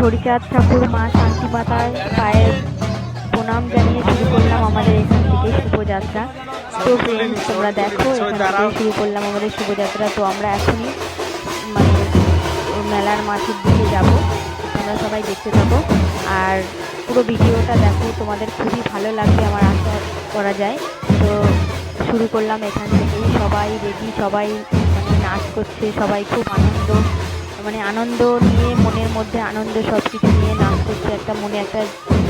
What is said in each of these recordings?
হরিচাঁদ ঠাকুর মা শান্তি মাতার পায়ের প্রণাম জানিয়ে শুরু করলাম আমাদের এখান থেকে শুভযাত্রা। তো ফ্রেন্ডস, তোমরা দেখো এখান থেকে শুরু করলাম আমাদের শুভযাত্রা। তো আমরা এখনই মানে মেলার মাঠের দিকে যাব, তোমরা সবাই দেখতে থাকো আর পুরো ভিডিওটা দেখো, তোমাদের খুবই ভালো লাগবে আমার আশা করা যায়। তো শুরু করলাম এখান থেকেই, সবাই রেডি, সবাই মানে নাচ করছে, সবাই খুব আনন্দ নিয়ে, মনের মধ্যে আনন্দ সব কিছু নিয়ে নাচ করছে, একটা মনে একটা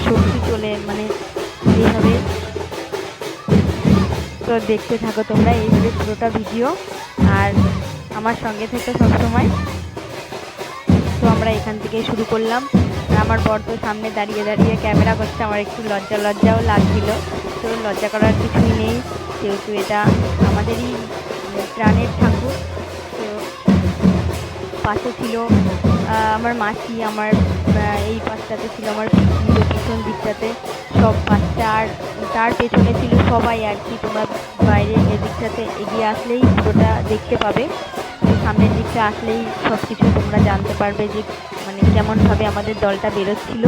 শক্তি চলে এইভাবে। তো দেখতে থাকো তোমরা এইভাবে পুরোটা ভিডিও আর আমার সঙ্গে থেকে সবসময়। তো আমরা এখান থেকে শুরু করলাম আর আমার বর তো সামনে দাঁড়িয়ে দাঁড়িয়ে ক্যামেরা করছে, আমার একটু লজ্জাও লাগছিল। তো লজ্জা করার কিছুই নেই, যেহেতু এটা আমাদেরই প্রাণের ঠাকুর। তো পাশে ছিল আমার মাসি, আমার এই পাশটাতে ছিল আমার পিছন দিকটাতে সব বাচ্চা, আর তার পেছনে ছিল সবাই আর কি। তোমরা বাইরে এদিকটাতে এগিয়ে আসলেই পুরোটা দেখতে পাবে, সামনের দিকটা আসলেই সব কিছু তোমরা জানতে পারবে যে মানে কেমনভাবে আমাদের দলটা বেরোচ্ছিল।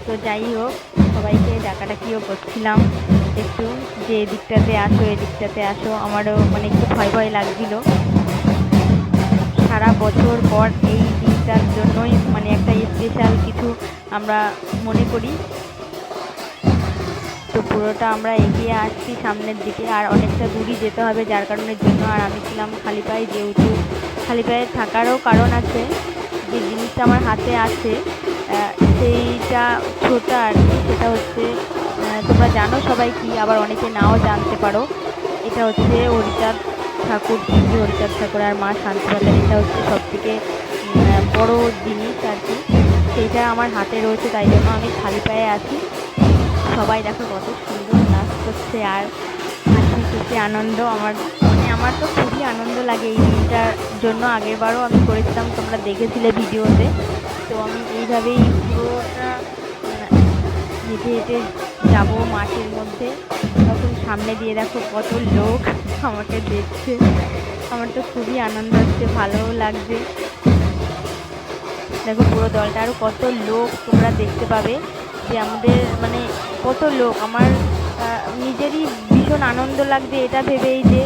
তো যাই হোক, সবাইকে ডাকাডাকিও করছিলাম একটু যে এদিকটাতে আসো। আমারও মানে একটু ভয় লাগছিল। সারা বছর পর এই দিনটার জন্যই মানে একটা স্পেশাল কিছু আমরা মনে করি। তো পুরোটা আমরা এগিয়ে আসছি সামনের দিকে, আর অনেকটা দূরই যেতে হবে যার কারণের জন্য। আর আমি ছিলাম খালি পায়ে, যেহেতু খালি পায়ে থাকারও কারণ আছে, যে জিনিসটা আমার হাতে আছে সেইটা ছোটা আর কি। সেটা হচ্ছে তোমরা জানো সবাই কি, আবার অনেকে নাও জানতে পারো। এটা হচ্ছে হরিচাঁদ ঠাকুর, হরিচাঁদ ঠাকুর আর মা শান্তি মাতার, এটা হচ্ছে সব থেকে বড় জিনিস আর কি। সেইটা আমার হাতে রয়েছে, তাই জন্য আমি খালি পায়ে আছি। সবাই দেখো কত সুন্দর নাচ করছে আর হাসি খুশি আনন্দ। আমার তো খুবই আনন্দ লাগে এই দিনটার জন্য। আগেরবারও আমি করেছিলাম, তোমরা দেখেছিলে ভিডিওতে। তো আমি এইভাবেই পুরোটা হেঁটে হেঁটে যাবো মাঠের মধ্যে, তখন সামনে দিয়ে দেখো কত লোক আমাকে দেখছে। আমার তো খুবই আনন্দ হচ্ছে, ভালোও লাগছে। দেখো পুরো দলটা, আরও কত লোক তোমরা দেখতে পাবে যে আমাদের মানে কত লোক। আমার নিজেরই ভীষণ আনন্দ লাগছে এটা ভেবেই যে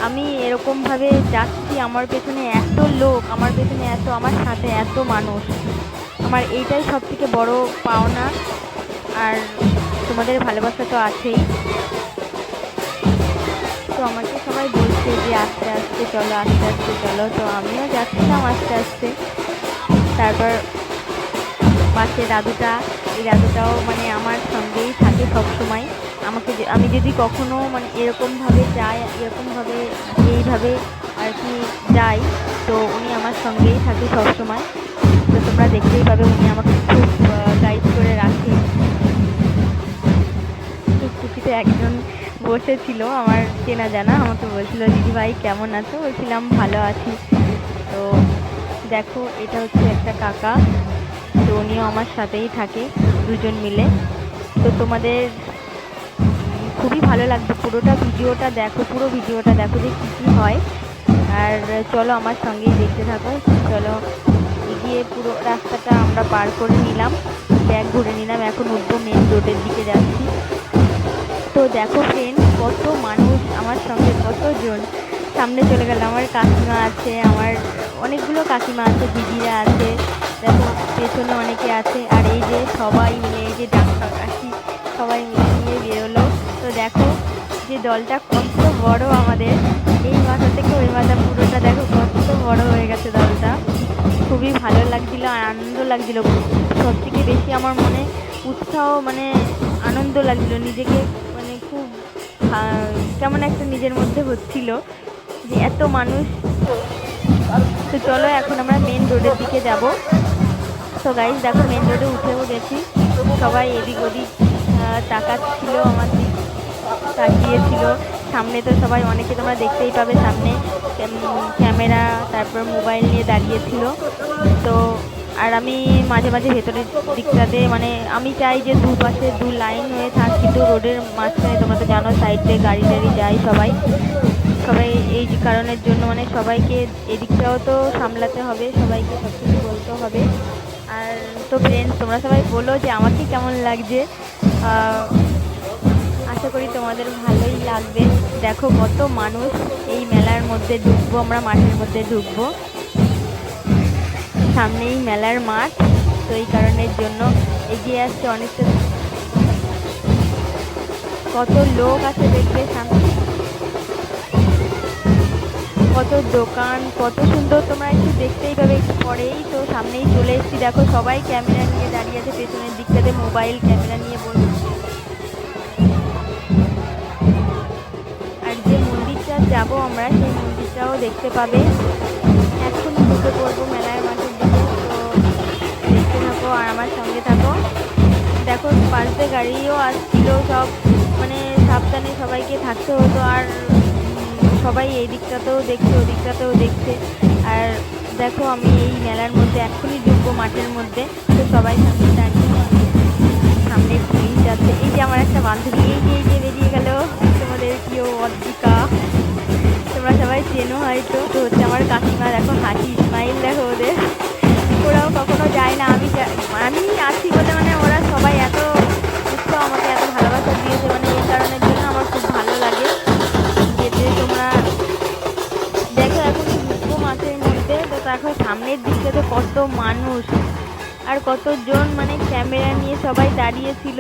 আমি এরকমভাবে যাচ্ছি, আমার পেছনে এত লোক, আমার পেছনে এত, আমার সাথে এত মানুষ। আমার এইটাই সব থেকে বড় পাওনা। আর তোমাদের ভালোবাসা তো আছেই। তো আমাকে সবাই বলছে যে আস্তে আস্তে চলো, আস্তে আস্তে চলো। তো আমিও যাচ্ছিলাম আস্তে আস্তে। তারপর পাশে দাদুটা, এই দাদুটাও মানে আমার সঙ্গেই থাকে সব সময়। আমি যদি কখনো মানে এরকমভাবে যাই, এইভাবে আর কি যাই, তো উনি আমার সঙ্গেই থাকে সব সময়। তো তোমরা দেখতেই পাবে উনি আমাকে খুব গাইড করে রাখে। টুকটুকিতে একজন বসেছিল আমার চেনা জানা, আমাকে বলছিল দিদি ভাই কেমন আছো? বলছিলাম ভালো আছি। তো দেখো এটা হচ্ছে একটা কাকা, তো উনিও আমার সাথেই থাকে, দুজন মিলে। তো তোমাদের খুবই ভালো লাগবে পুরোটা ভিডিওটা দেখো, পুরো ভিডিওটা দেখো যে কী কী হয়। আর চলো আমার সঙ্গেই দেখতে থাকো। চলো এগিয়ে পুরো রাস্তাটা আমরা পার করে নিলাম, ব্যাগ ঘুরে নিলাম, এখন উঠবো মেন রোডের দিকে যাচ্ছি। তো দেখো ফ্রেন্ড, কত মানুষ আমার সঙ্গে, কতজন সামনে চলে গেল। আমার কাকিমা আছে, আমার অনেকগুলো কাকিমা আছে, দিদিরা আছে, দেখো পেছনে অনেকে আছে। আর এই যে সবাই মিলে, এই যে ডাক্তার কাকি সবাই মিলে নিয়ে বেরোলো। তো দেখো যে দলটা কত বড় আমাদের, এই মাথা থেকে ওই মাথা পুরোটা দেখো কত বড় হয়ে গেছে দলটা। খুবই ভালো লাগছিল আর আনন্দ লাগছিল। সব থেকে বেশি আমার মনে উৎসাহ মানে আনন্দ লাগছিল, নিজেকে মানে খুব কেমন একটা নিজের মধ্যে হচ্ছিল যে এত মানুষ। তো চলো এখন আমরা মেন রোডের দিকে যাব। তো গাইস দেখো মেন রোডে উঠেও গেছি, সবাই এদিক ওদিক তাকাচ্ছিল, আমার দিক তাকিয়েছিল। সামনে তো সবাই অনেকে তোমরা দেখতেই পাবে, সামনে ক্যামেরা তারপর মোবাইল নিয়ে দাঁড়িয়েছিল। তো আর আমি মাঝে মাঝে ভেতরের দিকটাতে মানে আমি চাই যে দুপাশে দু লাইন হয়ে থাক, কিন্তু রোডের মাঝখানে তোমরা তো জানো সাইডে গাড়ি টাড়ি যায় সবাই এই কারণের জন্য মানে সবাইকে এদিকটাও তো সামলাতে হবে, সবাইকে সব কিছু বলতে হবে। আর তো ফ্রেন্ডস, তোমরা সবাই বলো যে আমাকে কেমন লাগছে। আশা করি তোমাদের ভালোই লাগবে। দেখো কত মানুষ, এই মেলার মধ্যে ঢুকবো আমরা, মাঠের মধ্যে ঢুকবো, সামনেই মেলার মাঠ, তো এই কারণের জন্য এগিয়ে আসছে অনেকটা। কত লোক আছে দেখবে, সামনে কত দোকান, কত সুন্দর, তোমরা একটু দেখতেই পাবে একটু পরেই। তো সামনেই চলে এসেছি, দেখো সবাই ক্যামেরা নিয়ে দাঁড়িয়ে আছে, পেছনের দিকটাতে মোবাইল ক্যামেরা নিয়ে বসে। আর যে মন্দিরটা যাবো আমরা, সেই মন্দিরটাও দেখতে পাবে। এখনই ঢুকে পড়বো মেলার মাঠের দিকে, তো দেখতে থাকো আর আমার সঙ্গে থাকো। দেখো পাশ দিয়ে গাড়িও আসছিল, সব মানে সাবধানে সবাইকে থাকতে হতো। আর সবাই এই দিকটাতেও দেখছে, ওই দিকটাতেও দেখছে। আর দেখো আমি এই মেলার মধ্যে এখনই ঢুকবো মাঠের মধ্যে, তো সবাই সামনে দাঁড়িয়ে, সামনে পুলিশ যাচ্ছে। এই যে আমার একটা বান্ধবী, এই যে বেরিয়ে গেল, তোমাদের প্রিয় অদ্রিকা, তোমরা সবাই চেনো হয়তো। তো হচ্ছে আমার কাকিমা, দেখো হাসি স্মাইল দেখো ওদের। ওরাও কখনো যায় না, আমি আছি বলে মানে ওরা সবাই এত উৎসাহ, আমাকে এত ভালোবাসা দিয়েছে, মানে এই কারণের জন্য আমার খুব ভালো লাগে যেতে। তোমরা দেখো এখন ঢুকবো মাঠের মধ্যে, তো দেখো সামনের দিকটাতে কত মানুষ আর কতজন মানে ক্যামেরা নিয়ে সবাই দাঁড়িয়েছিল।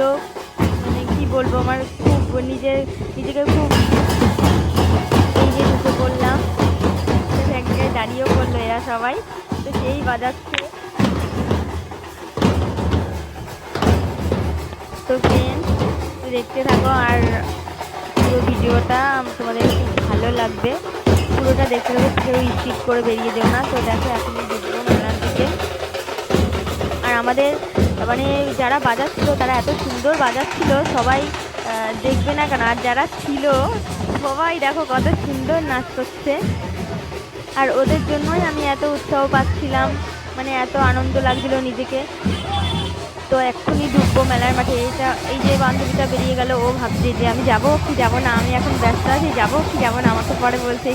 মানে কি বলবো, আমার খুব নিজেকে খুব, এই যে ঢুকে পড়লাম, এক জায়গায় দাঁড়িয়েও পড়লো এরা সবাই, তো সেই বাজাচ্ছে। তো ফ্রেন্ডস, দেখতে থাকো আর পুরো ভিডিওটা তোমাদের খুব ভালো লাগবে, পুরোটা দেখতে থাকো, কেউ স্কিপ করে বেরিয়ে যেও না। তো দেখো এখনই ঢুকবো মেলার দিকে। আর আমাদের মানে যারা বাজাচ্ছিল তারা এত সুন্দর বাজাচ্ছিল, সবাই দেখবে না কেন। আর যারা ছিল সবাই দেখো কত সুন্দর নাচ করছে, আর ওদের জন্যই আমি এত উৎসাহ পাচ্ছিলাম, মানে এত আনন্দ লাগছিল নিজেকে। তো এক্ষুনি ঢুকবো মেলার মাঠে। এই যে বান্ধবীটা বেরিয়ে গেল, ও ভাবছে যে আমি যাবো কি যাবো না, আমি এখন ব্যস্ত আছি, যাবো কি যাবো না। আমাকে পরে বলছে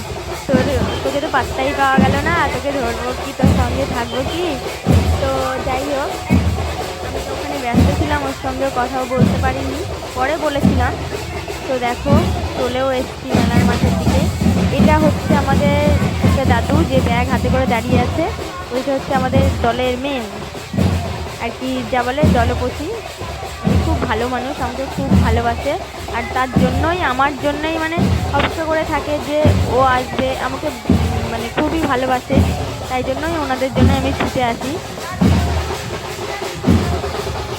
তোকে তো পাত্তাই পাওয়া গেল না, তোকে ধরবো কি, তোর সঙ্গে থাকবো কি। তো যাই হোক, আমি তো ওখানে ব্যস্ত ছিলাম, ওর সঙ্গেও কথাও বলতে পারিনি, পরে বলেছিলাম। তো দেখো চলেও এসেছি মেলার মাঠের দিকে। এটা হচ্ছে আমাদের একটা দাদু, যে ব্যাগ হাতে করে দাঁড়িয়ে আছে, ওইটা হচ্ছে আমাদের দলের মেন আর কি, যা বলে দলপতি। খুব ভালো মানুষ, আমাকে খুব ভালোবাসে, আর তার জন্যই আমার জন্যই মানে অপেক্ষা করে থাকে যে ও আসবে, আমাকে মানে খুবই ভালোবাসে, তাই জন্যই ওনাদের জন্য আমি ছুটে আসি।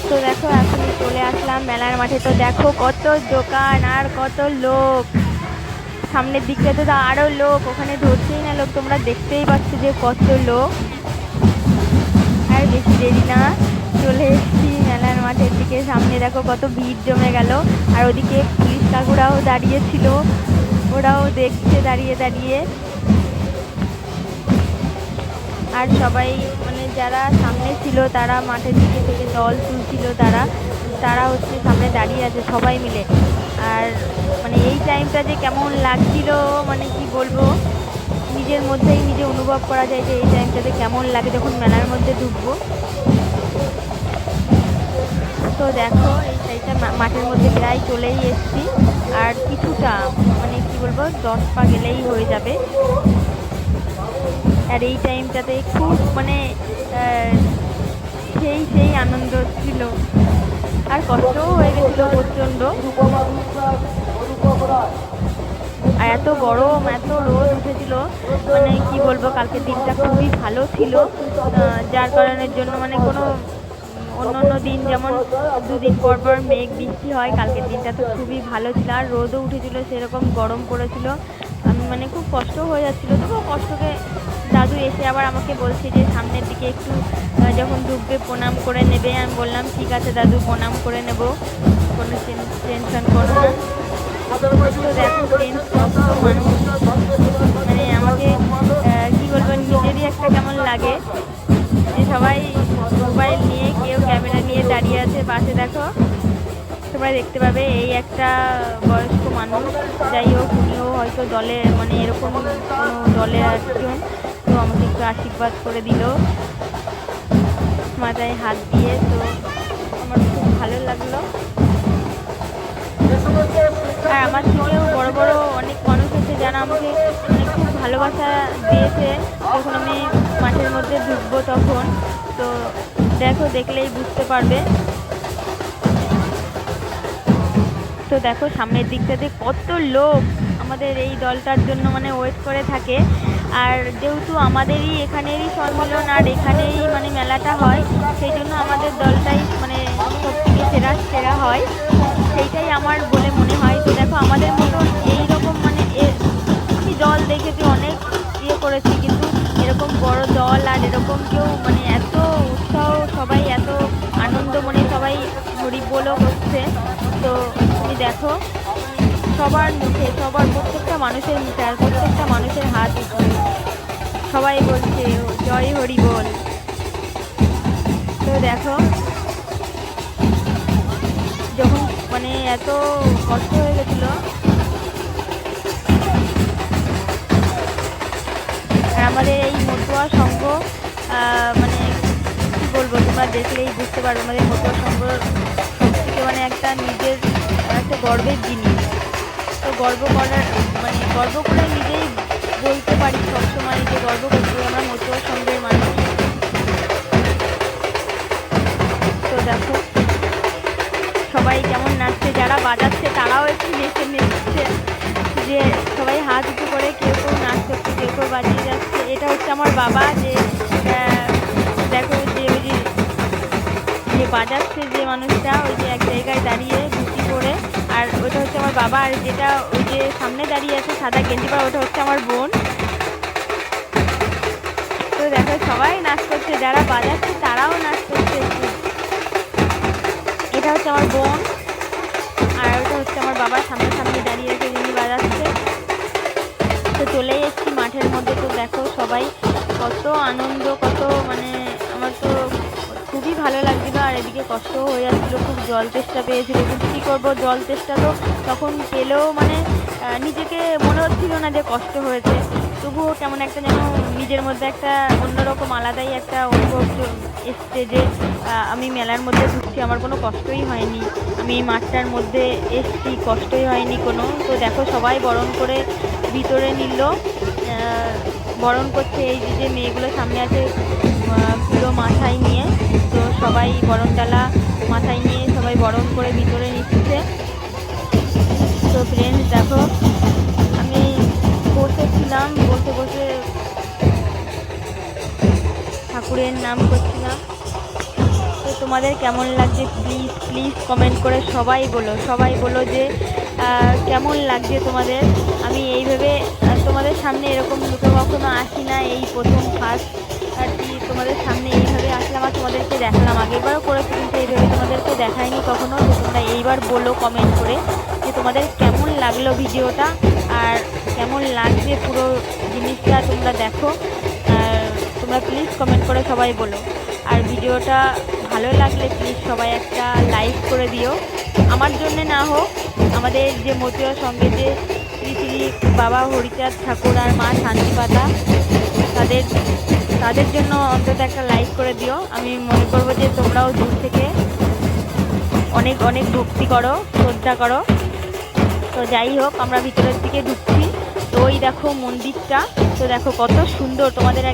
তো দেখো এখনই চলে আসলাম মেলার মাঠে। তো দেখো কত দোকান আর কত লোক, সামনের দিকটাতে তো আরও লোক, ওখানে ধরছেই না লোক, তোমরা দেখতেই পাচ্ছ যে কত লোক। আর বেশি দেরি না, চলে এসেছি মেলার মাঠের দিকে। সামনে দেখো কত ভিড় জমে গেল, আর ওদিকে পুলিশ কাকুরাও দাঁড়িয়েছিল, ওরাও দেখছে দাঁড়িয়ে দাঁড়িয়ে। আর সবাই মানে যারা সামনে ছিল তারা মাঠের দিকে থেকে দল তুলছিল, তারা হচ্ছে সামনে দাঁড়িয়ে আছে সবাই মিলে। আর মানে এই টাইমটা যে কেমন লাগছিল, মানে কি বলবো, নিজের মধ্যেই নিজে অনুভব করা যায় যে এই টাইমটাতে কেমন লাগে যখন মেলার মধ্যে ঢুকবো। তো দেখো এই সাইডটা মাঠের মধ্যে প্রায় চলেই এসেছি, আর কিছুটা মানে কি বলবো 10 পা গেলেই হয়ে যাবে। আর এই টাইমটাতে খুব মানে সেই আনন্দ ছিল, আর কষ্টও হয়ে গেছিলো প্রচণ্ড। আর এত গরম, এত রোদ উঠেছিল, মানে কি বলবো, কালকের দিনটা খুবই ভালো ছিল, যার কারণের জন্য মানে কোনো অন্য দিন যেমন 2 দিন পর পর মেঘ বৃষ্টি হয়, কালকের দিনটা তো খুবই ভালো ছিল। আর রোদও উঠেছিল, সেরকম গরম পড়েছিল, আমি মানে খুব কষ্ট হয়ে যাচ্ছিলো। তবুও কষ্টকে দাদু এসে আবার আমাকে বলছে যে সামনের দিকে একটু যখন ঢুকবে প্রণাম করে নেবে। আমি বললাম ঠিক আছে দাদু, প্রণাম করে নেব, কোনো টেনশন করো না। তো দেখো ফ্রেন্ডস, কত মানুষ, মানে আমাকে কি বলবো, নিজেরই একটা কেমন লাগে যে সবাই মোবাইল নিয়ে, কেউ ক্যামেরা নিয়ে দাঁড়িয়ে আছে। পাশে দেখো তোমরা দেখতে পাবে এই একটা বয়স্ক মানুষ, যাই হোক উনিও হয়তো দলে মানে এরকম কোনো দলের একজন, তো আমাকে একটু আশীর্বাদ করে দিল। মাথায় হাত দিয়ে। তো আমার খুব ভালো লাগলো। আর আমার থেকেও বড় বড় অনেক মানুষ আছে যারা আমাকে মানে খুব ভালোবাসা দিয়েছে যখন আমি মাঠের মধ্যে ঢুকবো তখন। তো দেখো, দেখলেই বুঝতে পারবে। তো দেখো সামনের দিকটাতে কত লোক আমাদের এই দলটার জন্য মানে ওয়েট করে থাকে। আর যেহেতু আমাদেরই এখানেরই সম্মেলন আর এখানেই মানে মেলাটা হয়, সেই জন্য আমাদের দলটাই মানে সব থেকে সেরা হয়, সেইটাই আমার বলে মনে হয়। তো দেখো আমাদের মতন এইরকম মানে আমি দল দেখেছি অনেক করেছি, কিন্তু এরকম বড় দল আর এরকম কেউ মানে এত উৎসাহ, সবাই এত আনন্দ মনে সবাই হরিবোলও করছে। তো তুমি দেখো সবার মুখে, সবার প্রত্যেকটা মানুষের মুখে আর প্রত্যেকটা মানুষের হাত উঠছে, সবাই বলছে জয় হরি বল। তো দেখো যখন মানে এত কষ্ট হয়ে গেছিল, আর আমাদের এই মতুয়া সংঘ মানে কি বলবো, তোমরা দেখলেই বুঝতে পারবে আমাদের মতুয়া সংঘ সব থেকে মানে একটা নিজের একটা গর্বের জিনিস। তো গর্ব করে নিজেই বলতে পারি সবসময় যে গর্ব করছি আমরা মতুয়া সংঘের মানুষ। তো দেখো সবাই কেমন নাচছে, যারা বাজাচ্ছে তারাও একটু নেচছে, যে সবাই হাত উঁচু করে কেউ নাচ করছে, কেউ বাজিয়ে যাচ্ছে। এটা হচ্ছে আমার বাবা, যে দেখো যে ওই যে বাজাচ্ছে যে মানুষটা, ওই যে এক জায়গায় দাঁড়িয়ে ধুতি পরে, আর ওটা হচ্ছে আমার বাবা। আর যেটা ওই যে সামনে দাঁড়িয়ে আছে সাদা গেঞ্জি পরা, ওটা হচ্ছে আমার বোন। তো দেখো সবাই নাচ করছে, যারা বাজাচ্ছে তারাও নাচ করছে। এটা হচ্ছে আমার বোন, আর ওটা হচ্ছে আমার বাবা সামনে দাঁড়িয়ে রেখে যিনি বাজাচ্ছে। তো চলে এসেছি মাঠের মধ্যে। তো দেখো সবাই কত আনন্দ, কত মানে আমার তো খুবই ভালো লাগছিল। আর এদিকে কষ্ট হয়ে যাচ্ছিলো, খুব জল তেষ্টা পেয়েছিল, কিন্তু কী করবো, জল তেষ্টা তো তখন পেলেও মানে নিজেকে মনে হচ্ছিল না যে কষ্ট হয়েছে, তবুও কেমন একটা যেন নিজের মধ্যে একটা অন্যরকম আলাদাই একটা অনুভব এসছে যে আমি মেলার মধ্যে ঢুকছি, আমার কোনো কষ্টই হয়নি, আমি এই মাঠটার মধ্যে এসছি, কষ্টই হয়নি কোনো। তো দেখো সবাই বরণ করে ভিতরে নিল, বরণ করছে। এই যে মেয়েগুলো সামনে আছে পুরো মাথায় নিয়ে, তো সবাই বরণ ডালা মাথায় নিয়ে সবাই বরণ করে ভিতরে নিচ্ছে। তো ফ্রেন্ডস দেখো আমি বসেছিলাম, বসে ঠাকুরের নাম করছিলাম। তো তোমাদের কেমন লাগছে প্লিজ কমেন্ট করে সবাই বলো যে কেমন লাগছে তোমাদের। আমি এইভাবে তোমাদের সামনে এরকম দুটো কখনো আসি না, এই প্রথম ফার্স্ট আর কি তোমাদের সামনে এইভাবে আসলাম আর তোমাদেরকে দেখালাম। আগেরবারও করেছি কিন্তু এইভাবে তোমাদেরকে দেখাইনি কখনো। তো তোমরা এইবার বলো কমেন্ট করে যে তোমাদের কেমন লাগলো ভিডিওটা, আর কেমন লাগছে পুরো জিনিসটা তোমরা দেখো। তোমরা প্লিজ কমেন্ট করে সবাই বলো। আর ভিডিওটা ভালো লাগলে প্লিজ সবাই একটা লাইক করে দিও, আমার জন্যে না হোক, আমাদের যে মতুয়া সঙ্গে যে শ্রী শ্রী বাবা হরিচাঁদ ঠাকুর আর মা শান্তিপাতা, তাদের জন্য অন্তত একটা লাইক করে দিও। আমি মনে করবো যে তোমরাও দূর থেকে অনেক অনেক ভক্তি করো, শ্রদ্ধা করো। তো যাই হোক আমরা ভিতরের দিকে ঢুকছি। তো ওই দেখো মন্দিরটা, তো দেখো কত সুন্দর, তোমাদের